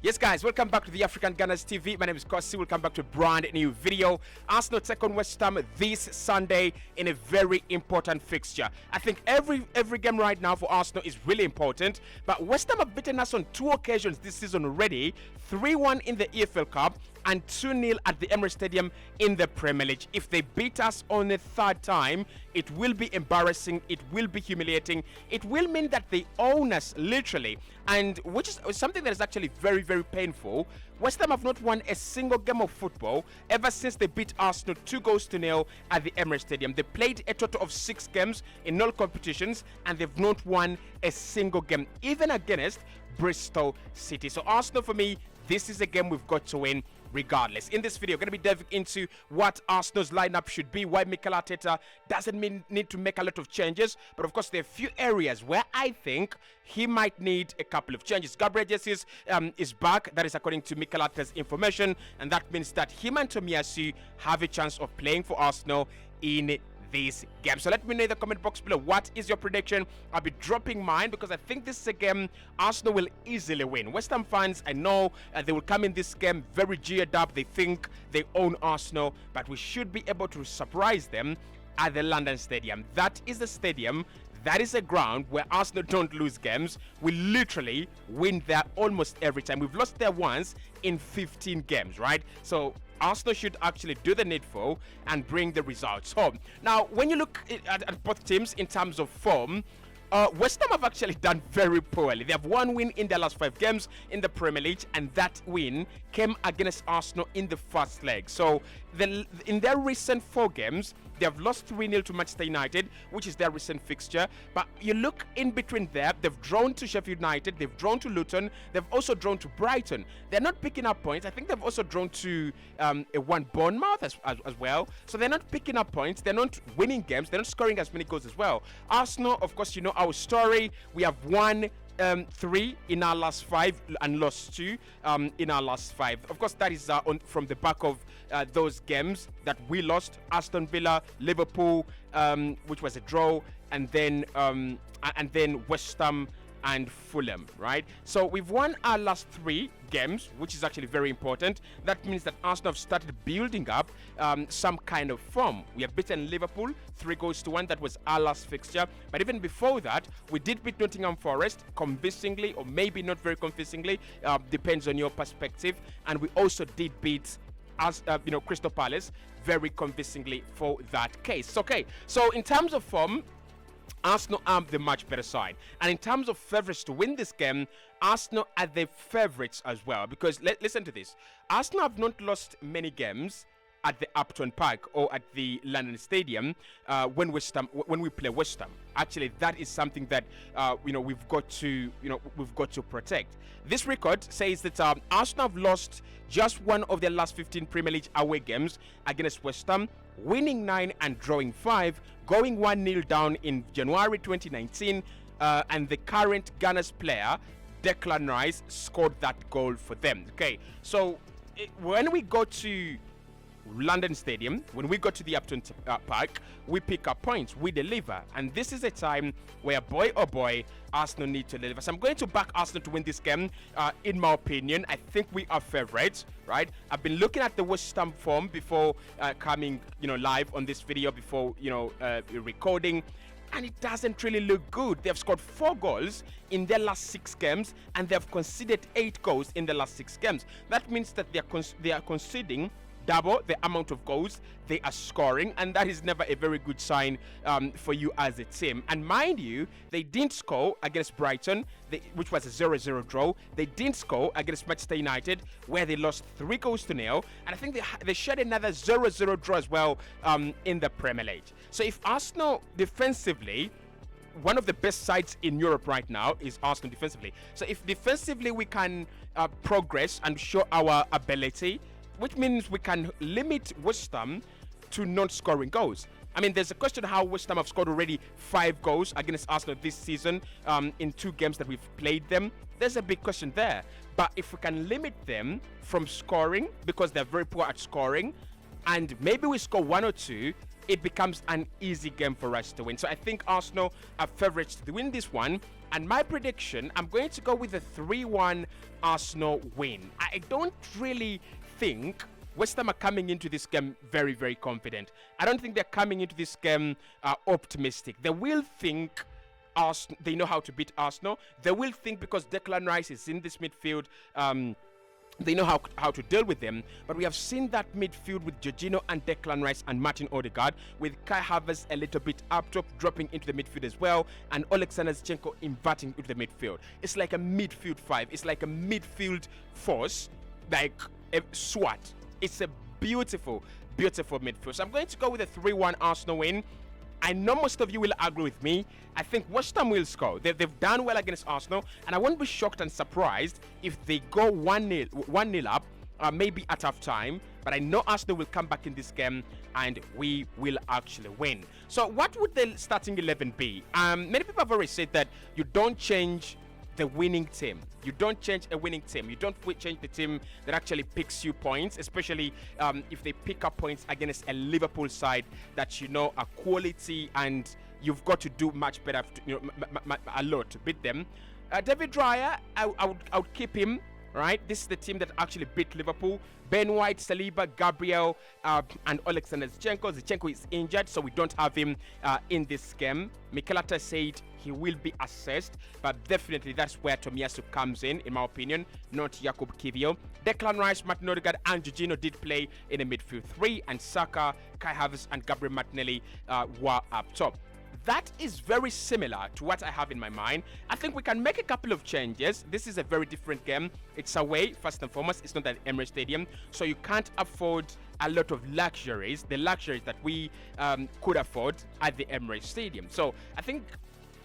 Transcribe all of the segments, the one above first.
Yes, guys, welcome back to the African Gunners TV. My name is Cossy. Welcome back to a brand new video. Arsenal take on West Ham this Sunday in a very important fixture. I think every game right now for Arsenal is really important, but West Ham have beaten us on 2 occasions this season already. 3-1 in the EFL Cup and 2-0 at the Emirates Stadium in the Premier League. If they beat us on a 3rd time, it will be embarrassing, it will be humiliating, it will mean that they own us literally, and which is something that is actually very, very painful. West Ham have not won a single game of football ever since they beat Arsenal 2-0 at the Emirates Stadium. They played a total of 6 games in all competitions and they've not won a single game, even against Bristol City. So Arsenal, for me, this is a game we've got to win regardless. In this video, we're going to be diving into what Arsenal's lineup should be, why Mikel Arteta doesn't need to make a lot of changes, but of course there are a few areas where I think he might need a couple of changes. Gabriel Jesus is back. That is according to Mikel Arteta's information, and that means that him and Tomiyasu have a chance of playing for Arsenal in this game. So let me know in the comment box below, what is your prediction? I'll be dropping mine because I think this is a game Arsenal will easily win. West Ham fans, I know they will come in this game very geared up. They think they own Arsenal, but we should be able to surprise them at the London Stadium. That is the stadium, that is a ground where Arsenal don't lose games. We literally win there almost every time. We've lost there once in 15 games, right? So Arsenal should actually do the needful and bring the results home. Now, when you look at both teams in terms of form, West Ham have actually done very poorly. They have 1 win in their last 5 games in the Premier League, and that win came against Arsenal in the first leg. So in their recent 4 games, they have lost 3-0 to Manchester United, which is their recent fixture. But you look in between there, they've drawn to Sheffield United, they've drawn to Luton, they've also drawn to Brighton. They're not picking up points. I think they've also drawn to one Bournemouth as well. So they're not picking up points, they're not winning games, they're not scoring as many goals as well. Arsenal, of course, you know our story. We have won 3 in our last 5 and lost 2 in our last 5. Of course, that is from the back of those games that we lost: Aston Villa, Liverpool, which was a draw, and then West Ham and Fulham, right? So we've won our last 3 games, which is actually very important. That means that Arsenal have started building up some kind of form. We have beaten Liverpool 3-1. That was our last fixture. But even before that, we did beat Nottingham Forest convincingly, or maybe not very convincingly, depends on your perspective. And we also did beat Crystal Palace very convincingly for that case. Okay, so in terms of form, Arsenal are the much better side, and in terms of favourites to win this game, Arsenal are the favourites as well, because listen to this: Arsenal have not lost many games at the Upton Park or at the London Stadium when we play West Ham. Actually, that is something that we've got to protect. This record says that Arsenal have lost just 1 of their last 15 Premier League away games against West Ham, winning 9 and drawing 5, going 1-0 down in January 2019, and the current Gunners player Declan Rice scored that goal for them. Okay, so when we go to London Stadium, when we go to the Upton Park, we pick up points, we deliver, and this is a time where, boy oh boy, Arsenal need to deliver. So I'm going to back Arsenal to win this game. In my opinion, I think we are favourites, right? I've been looking at the West Ham form before coming live on this video, before recording, and it doesn't really look good. They've scored 4 goals in their last 6 games, and they've conceded 8 goals in the last 6 games. That means that they are conceding double the amount of goals they are scoring, and that is never a very good sign for you as a team. And mind you, they didn't score against Brighton, which was a 0-0 draw. They didn't score against Manchester United, where they lost 3-0, and I think they shared another 0-0 draw as well in the Premier League. So if Arsenal defensively, one of the best sides in Europe right now is Arsenal defensively. So if defensively we can progress and show our ability, which means we can limit West Ham to non-scoring goals. I mean, there's a question how West Ham have scored already 5 goals against Arsenal this season in 2 games that we've played them. There's a big question there. But if we can limit them from scoring, because they're very poor at scoring, and maybe we score 1 or 2, it becomes an easy game for us to win. So I think Arsenal are favourites to win this one. And my prediction, I'm going to go with a 3-1 Arsenal win. I don't really think West Ham are coming into this game very, very confident. I don't think they're coming into this game optimistic. They will think they know how to beat Arsenal. They will think because Declan Rice is in this midfield, they know how to deal with them. But we have seen that midfield with Jorginho and Declan Rice and Martin Odegaard, with Kai Havertz a little bit up top, dropping into the midfield as well, and Alexander Zinchenko inverting into the midfield. It's like a midfield 5. It's like a midfield force, like a SWAT. It's a beautiful, beautiful midfield. So I'm going to go with a 3-1 Arsenal win. I know most of you will agree with me. I think West Ham will score. They've done well against Arsenal, and I won't be shocked and surprised if they go 1-0 up, maybe at half time. But I know Arsenal will come back in this game, and we will actually win. So what would the starting 11 be? Many people have already said that you don't change the winning team. You don't change a winning team. You don't change the team that actually picks you points, especially if they pick up points against a Liverpool side that you know are quality, and you've got to do much better, a lot to beat them. David Raya, I would keep him. Right, this is the team that actually beat Liverpool. Ben White, Saliba, Gabriel, and Alexander Zinchenko. Zinchenko is injured, so we don't have him in this game. Mikel Arteta said he will be assessed, but definitely that's where Tomiyasu comes in my opinion, not Jakub Kiwior. Declan Rice, Martin Odegaard, and Jorginho did play in the midfield 3, and Saka, Kai Havertz, and Gabriel Martinelli were up top. That is very similar to what I have in my mind. I think we can make a couple of changes. This is a very different game. It's away, first and foremost. It's not at Emirates Stadium, so you can't afford a lot of luxuries, the luxuries that we could afford at the Emirates Stadium. So I think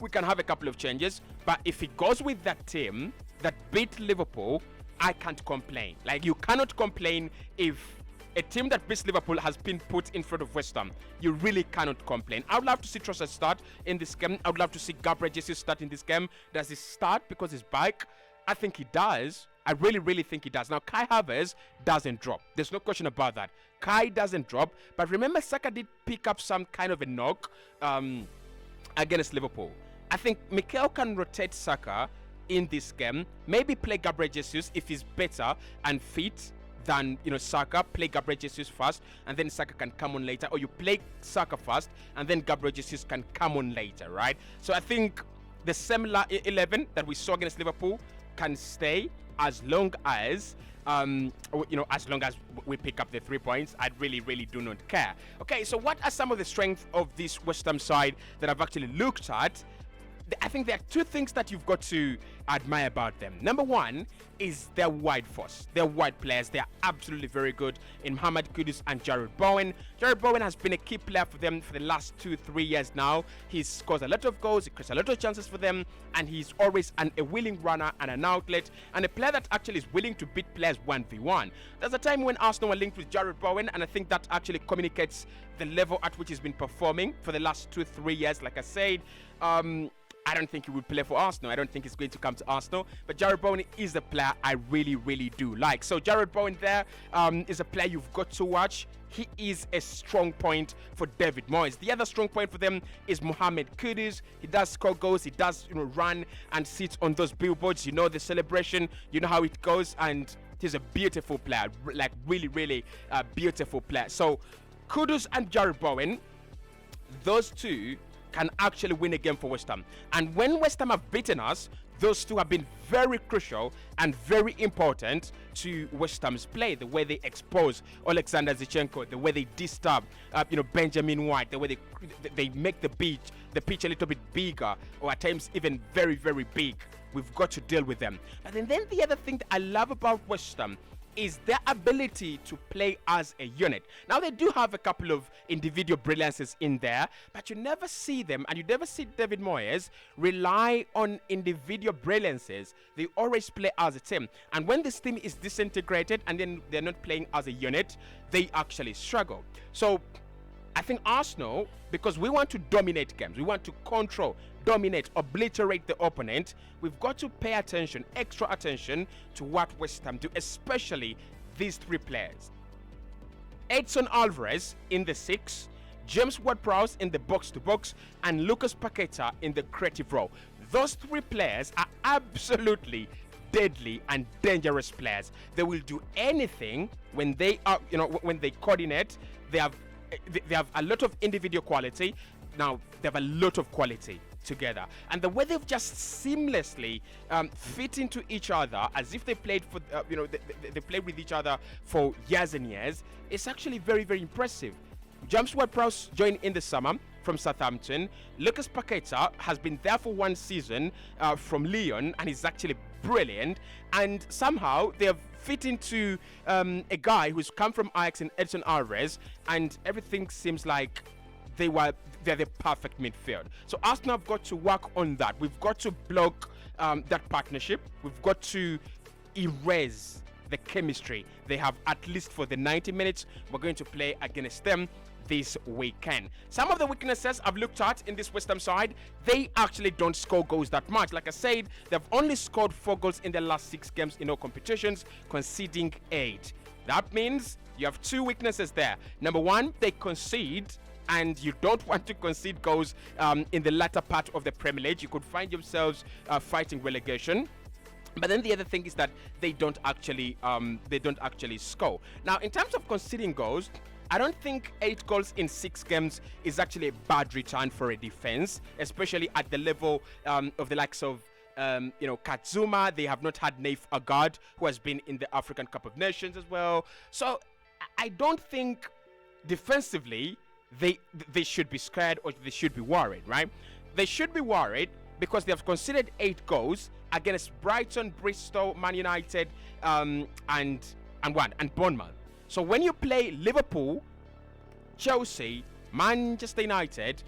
we can have a couple of changes, but if it goes with that team that beat Liverpool, I can't complain. Like, you cannot complain if a team that beats Liverpool has been put in front of West Ham. You really cannot complain. I would love to see Trossard start in this game. I would love to see Gabriel Jesus start in this game. Does he start because he's back? I think he does. I really, really think he does. Now, Kai Havertz doesn't drop. There's no question about that. Kai doesn't drop. But remember, Saka did pick up some kind of a knock against Liverpool. I think Mikel can rotate Saka in this game. Maybe play Gabriel Jesus if he's better and fit than Saka. Play Gabriel Jesus first, and then Saka can come on later, or you play Saka first and then Gabriel Jesus can come on later, right? So I think the similar 11 that we saw against Liverpool can stay as long as as long as we pick up the 3 points. I really, really do not care. Okay, so what are some of the strengths of this West Ham side that I've actually looked at? I think there are 2 things that you've got to admire about them. Number 1 is their wide force. They're wide players. They are absolutely very good in Mohamed Kudus and Jared Bowen. Jared Bowen has been a key player for them for the last 2-3 years now. He scores a lot of goals, he creates a lot of chances for them, and he's always a willing runner and an outlet, and a player that actually is willing to beat players 1v1. There's a time when Arsenal were linked with Jared Bowen, and I think that actually communicates the level at which he's been performing for the last 2-3 years. Like I said, I don't think he will play for Arsenal. I don't think he's going to come to Arsenal. But Jared Bowen is a player I really, really do like. So Jared Bowen there is a player you've got to watch. He is a strong point for David Moyes. The other strong point for them is Mohamed Kudus. He does score goals. He does run and sit on those billboards. You know the celebration. You know how it goes. And he's a beautiful player. Like, really, really beautiful player. So Kudus and Jared Bowen, those 2 can actually win a game for West Ham. And when West Ham have beaten us, those 2 have been very crucial and very important to West Ham's play. The way they expose Alexander Zinchenko, the way they disturb, Benjamin White, the way they make the pitch a little bit bigger, or at times even very, very big. We've got to deal with them. But then the other thing that I love about West Ham is their ability to play as a unit. Now, they do have a couple of individual brilliances in there, but you never see them, and you never see David Moyes rely on individual brilliances. They always play as a team. And when this team is disintegrated and then they're not playing as a unit, they actually struggle. So I think Arsenal, because we want to dominate games, we want to control, dominate, obliterate the opponent, we've got to pay attention, extra attention to what West Ham do, especially these 3 players. Edson Alvarez in the 6, James Ward-Prowse in the box-to-box, and Lucas Paqueta in the creative role. Those three players are absolutely deadly and dangerous players. They will do anything when they are, when they coordinate. They have a lot of individual quality. Now they have a lot of quality together, and the way they've just seamlessly fit into each other as if they played for they played with each other for years and years. It's actually very, very impressive. James Ward-Prowse joined in the summer from Southampton. Lucas Paqueta has been there for 1 season from Lyon, and he's actually brilliant. And somehow they have fit into a guy who's come from Ajax and Edson Alvarez, and everything seems like they're the perfect midfield. So Arsenal have got to work on that. We've got to block that partnership. We've got to erase the chemistry they have, at least for the 90 minutes we're going to play against them this weekend. Some of the weaknesses I've looked at in this West Ham side, they actually don't score goals that much. Like I said, they've only scored 4 goals in the last 6 games in all competitions, conceding 8. That means you have 2 weaknesses there. Number 1, they concede, and you don't want to concede goals in the latter part of the Premier League. You could find yourselves fighting relegation. But then the other thing is that they don't actually score. Now, in terms of conceding goals, I don't think 8 goals in 6 games is actually a bad return for a defense, especially at the level of the likes of Katzuma. They have not had Naif Agard, who has been in the African Cup of Nations as well. So I don't think defensively they should be scared or they should be worried, right? They should be worried because they have conceded 8 goals against Brighton, Bristol, Man United, and Bournemouth. So when you play Liverpool, Chelsea, Manchester United,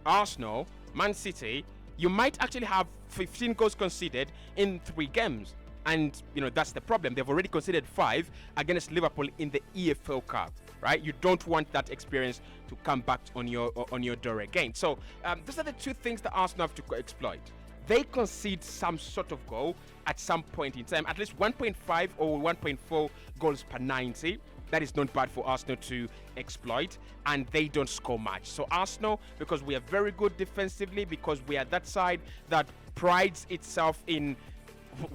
Arsenal, Man City, you might actually have 15 goals conceded in 3 games. And, that's the problem. They've already conceded 5 against Liverpool in the EFL Cup, right? You don't want that experience to come back on your door again. So those are the 2 things that Arsenal have to exploit. They concede some sort of goal at some point in time, at least 1.5 or 1.4 goals per 90. That is not bad for Arsenal to exploit, and they don't score much. So Arsenal, because we are very good defensively, because we are that side that prides itself in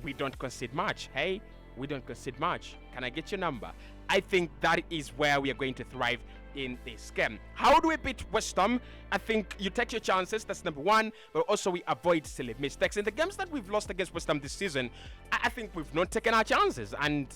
we don't concede much. Hey, we don't concede much. Can I get your number? I think that is where we are going to thrive in this game. How do we beat West Ham? I think you take your chances. That's number 1. But also we avoid silly mistakes. In the games that we've lost against West Ham this season, I think we've not taken our chances. And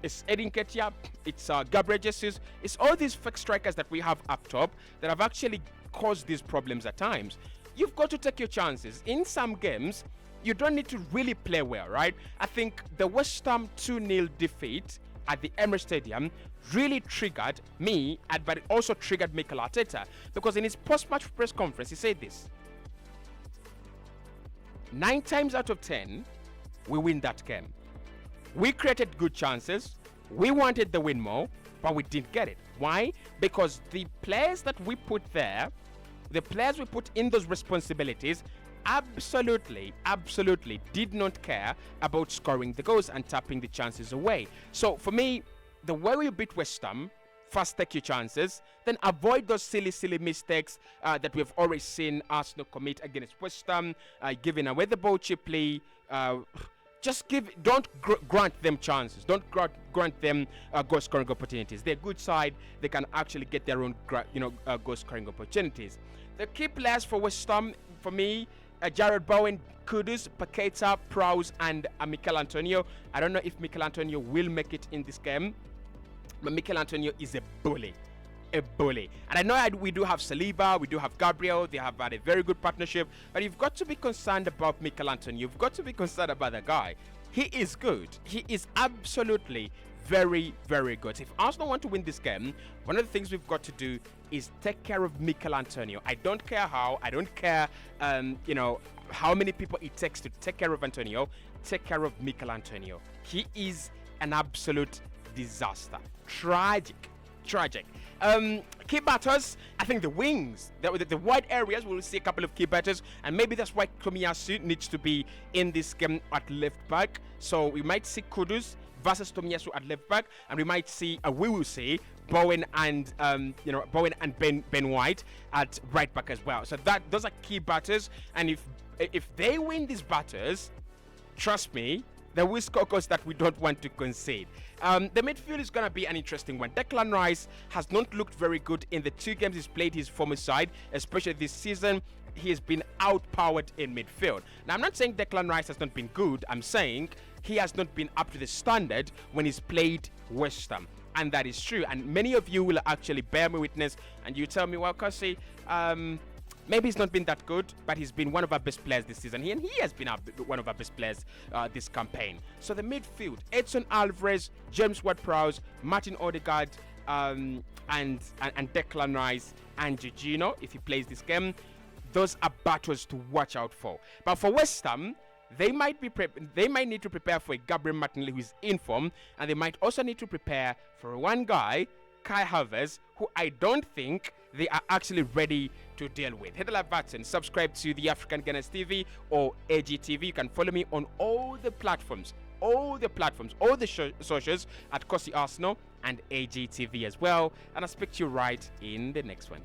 it's Edin Ketia, it's Gabriel Jesus, it's all these fake strikers that we have up top that have actually caused these problems at times. You've got to take your chances. In some games, you don't need to really play well, right? I think the West Ham 2-0 defeat at the Emirates Stadium really triggered me, but it also triggered Mikel Arteta, because in his post-match press conference, he said this: 9 times out of 10, we win that game. We created good chances. We wanted the win more, but we didn't get it. Why? Because the players that we put there, the players we put in those responsibilities, absolutely did not care about scoring the goals and tapping the chances away. So for me, the way we beat West Ham, first take your chances, then avoid those silly mistakes that we've already seen Arsenal commit against West Ham, giving away the ball cheaply. Don't grant them chances. Don't grant them goal scoring opportunities. They're a good side. They can actually get their own goal scoring opportunities. The key players for West Ham, for me, Jared Bowen, Kudus, Paqueta, Prowse, and Mikel Antonio. I don't know if Mikel Antonio will make it in this game, but Mikel Antonio is a bully. And I know we do have Saliba, we do have Gabriel. They have had a very good partnership, but you've got to be concerned about Mikel Antonio. You've got to be concerned about the guy. He is good. He is absolutely very, very good. If Arsenal want to win this game, one of the things we've got to do is take care of Mikel Antonio. I don't care how. I don't care, how many people it takes to take care of Antonio. Take care of Mikel Antonio. He is an absolute disaster. Tragic. Key batters, I think the wings, the wide areas, we'll see a couple of key batters, and maybe that's why Tomiyasu needs to be in this game at left back. So we might see Kudus versus Tomiyasu at left back, and we will see Bowen and Bowen and Ben White at right back as well. So those are key batters, and if they win these batters, trust me, they will score goals that we don't want to concede. The midfield is going to be an interesting one. Declan Rice has not looked very good in the 2 games he's played his former side, especially this season. He has been outpowered in midfield. Now, I'm not saying Declan Rice has not been good. I'm saying he has not been up to the standard when he's played West Ham. And that is true. And many of you will actually bear me witness, and you tell me, well, Cossy, maybe he's not been that good, but he's been one of our best players this season. He has been one of our best players this campaign. So the midfield, Edson Alvarez, James Ward-Prowse, Martin Odegaard, and Declan Rice, and Jorginho, if he plays this game, those are battles to watch out for. But for West Ham, they might need to prepare for a Gabriel Martinelli who is in form, and they might also need to prepare for one guy, Kai Havertz, who I don't think they are actually ready to deal with. Hit the like button, subscribe to the African Gunners TV or AGTV. You can follow me on all the platforms, all the socials at Cossy Arsenal and AGTV as well. And I'll speak to you right in the next one.